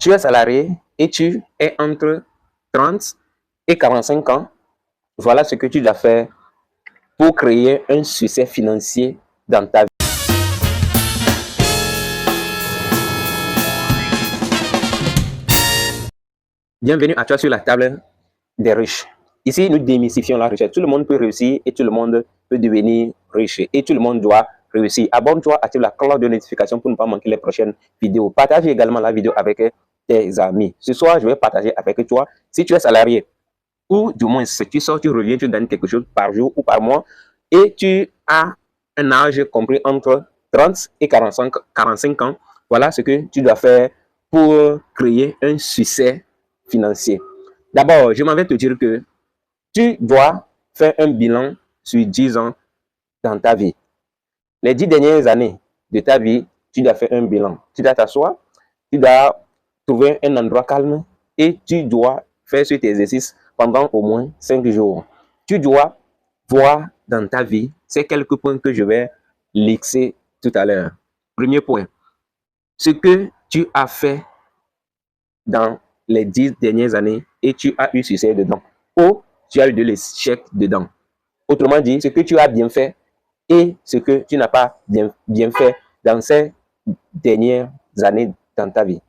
tu es salarié et tu es entre 30 et 45 ans, voilà ce que tu dois faire pour créer un succès financier dans ta vie. Bienvenue à toi sur la table des riches. Ici, nous démystifions la richesse. Tout le monde peut réussir et tout le monde peut devenir riche. Et tout le monde doit réussir. Abonne-toi, active la cloche de notification pour ne pas manquer les prochaines vidéos. Partage également la vidéo avec tes amis. Ce soir, je vais partager avec toi, si tu es salarié, ou du moins, si tu sors, tu reviens, tu gagnes quelque chose par jour ou par mois, et tu as un âge compris entre 30 et 45 ans, voilà ce que tu dois faire pour créer un succès financier. D'abord, je m'en vais te dire que tu dois faire un bilan sur 10 ans dans ta vie. Les 10 dernières années de ta vie, tu dois faire un bilan. Tu dois t'asseoir, tu dois trouver un endroit calme et tu dois faire cet exercice pendant au moins 5 jours. Tu dois voir dans ta vie ces quelques points que je vais lisser tout à l'heure. Premier point, ce que tu as fait dans les 10 dernières années et tu as eu succès dedans, ou tu as eu de l'échec dedans. Autrement dit, ce que tu as bien fait et ce que tu n'as pas bien fait dans ces dernières années dans ta vie.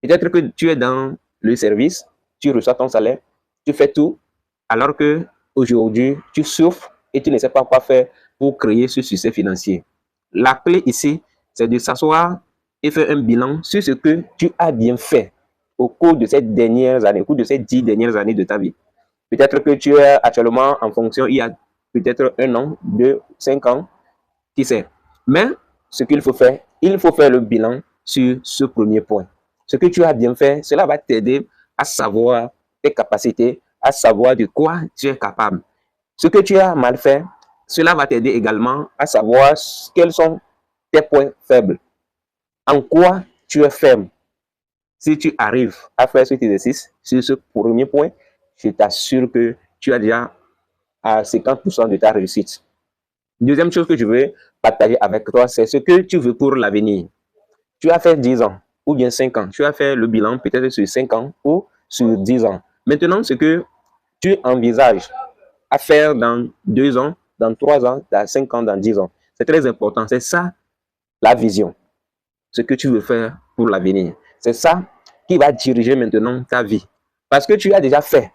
Peut-être que tu es dans le service, tu reçois ton salaire, tu fais tout, alors que aujourd'hui tu souffres et tu ne sais pas quoi faire pour créer ce succès financier. La clé ici, c'est de s'asseoir et faire un bilan sur ce que tu as bien fait au cours de ces dernières années, au cours de ces 10 dernières années de ta vie. Peut-être que tu es actuellement en fonction, il y a peut-être 1 an, 2, 5 ans, qui sait. Mais ce qu'il faut faire, il faut faire le bilan sur ce premier point. Ce que tu as bien fait, cela va t'aider à savoir tes capacités, à savoir de quoi tu es capable. Ce que tu as mal fait, cela va t'aider également à savoir quels sont tes points faibles. En quoi tu es faible. Si tu arrives à faire cet exercice sur ce premier point, je t'assure que tu as déjà à 50% de ta réussite. Deuxième chose que je veux partager avec toi, c'est ce que tu veux pour l'avenir. Tu as fait 10 ans ou bien 5 ans. Tu as fait le bilan peut-être sur 5 ans ou sur 10 ans. Maintenant, ce que tu envisages à faire dans 2 ans, dans 3 ans, dans 5 ans, dans 10 ans, c'est très important. C'est ça la vision. Ce que tu veux faire pour l'avenir. C'est ça qui va diriger maintenant ta vie. Parce que tu as déjà fait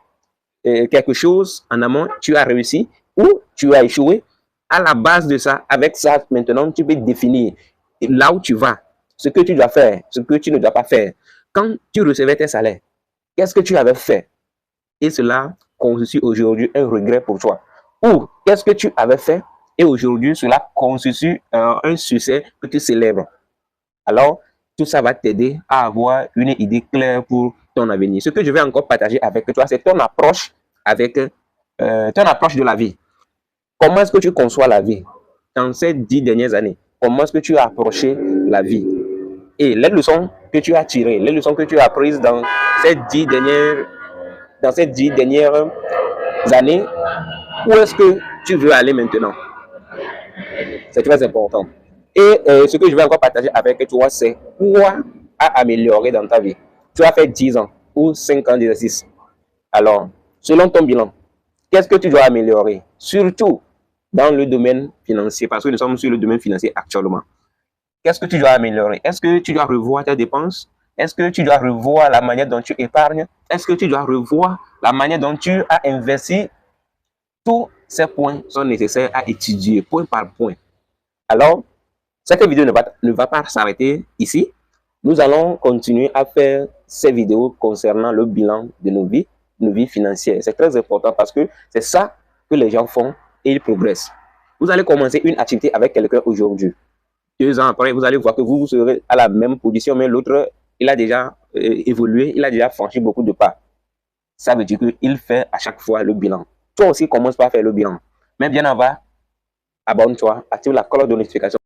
quelque chose en amont, tu as réussi ou tu as échoué. À la base de ça, avec ça, maintenant, tu peux définir là où tu vas, ce que tu dois faire, ce que tu ne dois pas faire. Quand tu recevais tes salaires, qu'est-ce que tu avais fait? Et cela constitue aujourd'hui un regret pour toi. Ou qu'est-ce que tu avais fait et aujourd'hui, cela constitue un succès que tu célèbres. Alors, tout ça va t'aider à avoir une idée claire pour ton avenir. Ce que je vais encore partager avec toi, c'est ton approche de la vie. Comment est-ce que tu conçois la vie dans ces 10 dernières années? Comment est-ce que tu as approché la vie? Et les leçons que tu as tirées, les leçons que tu as apprises dans ces 10 dernières années, où est-ce que tu veux aller maintenant? C'est très important. Et ce que je vais encore partager avec toi, c'est quoi à améliorer dans ta vie. Tu as fait 10 ans ou 5 ans d'exercice. Alors, selon ton bilan, qu'est-ce que tu dois améliorer? Surtout dans le domaine financier, parce que nous sommes sur le domaine financier actuellement. Qu'est-ce que tu dois améliorer? Est-ce que tu dois revoir tes dépenses? Est-ce que tu dois revoir la manière dont tu épargnes? Est-ce que tu dois revoir la manière dont tu as investi? Tous ces points sont nécessaires à étudier point par point. Alors, cette vidéo ne va pas s'arrêter ici. Nous allons continuer à faire ces vidéos concernant le bilan de nos vies financières. C'est très important parce que c'est ça que les gens font et ils progressent. Vous allez commencer une activité avec quelqu'un aujourd'hui. 2 ans après, vous allez voir que vous serez à la même position, mais l'autre, il a déjà évolué, il a déjà franchi beaucoup de pas. Ça veut dire qu'il fait à chaque fois le bilan. Toi aussi, commence par faire le bilan. Mais bien avant, abonne-toi, active la cloche de notification.